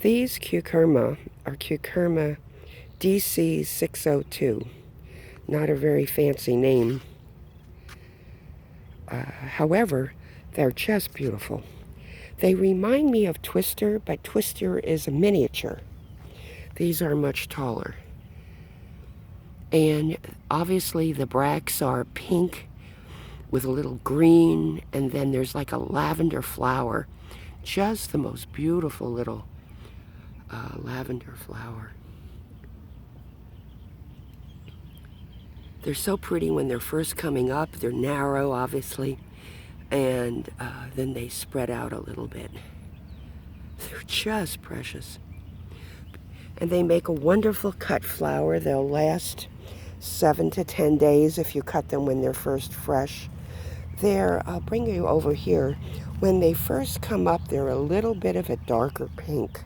These Curcuma are Curcuma DT 602. Not a very fancy name. However, they're just beautiful. They remind me of Twister, but Twister is a miniature. These are much taller. And obviously the bracts are pink with a little green, and then there's like a lavender flower. Just the most beautiful little lavender flower. They're so pretty when they're first coming up. They're narrow, obviously, and then they spread out a little bit. They're just precious. And they make a wonderful cut flower. They'll last 7 to 10 days if you cut them when they're first fresh. I'll bring you over here. When they first come up, they're a little bit of a darker pink.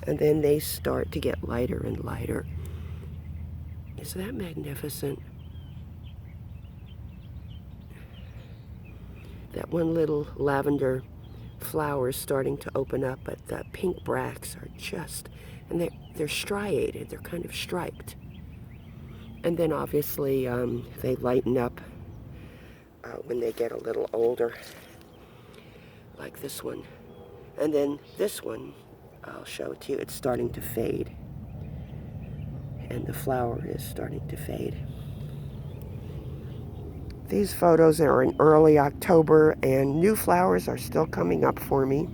And then they start to get lighter and lighter. Is that magnificent? That one little lavender flower is starting to open up, but the pink bracts are just, and they're striated, they're kind of striped. And then obviously they lighten up when they get a little older, like this one. And then this one, I'll show it to you, it's starting to fade. And the flower is starting to fade. These photos are in early October, and new flowers are still coming up for me.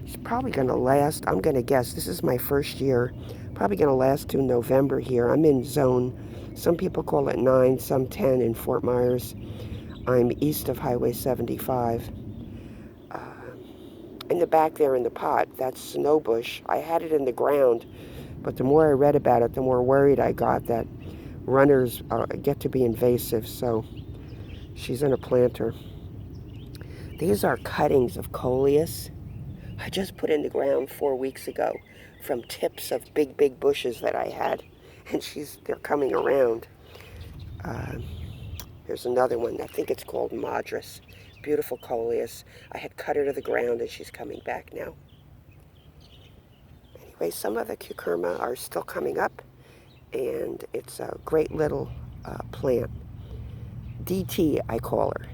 It's probably going to last, I'm going to guess, this is my first year, probably going to last to November here. I'm in zone, some people call it 9, some 10 in Fort Myers. I'm east of Highway 75. In the back there in the pot, that's snow bush. I had it in the ground, but the more I read about it, the more worried I got that runners get to be invasive, so she's in a planter. These are cuttings of coleus. I just put in the ground 4 weeks ago from tips of big bushes that I had, and they're coming around. Here's another one. I think it's called madras. Beautiful coleus. I had cut her to the ground, and she's coming back now. Anyway, some of the Curcuma are still coming up, and it's a great little plant. DT, I call her.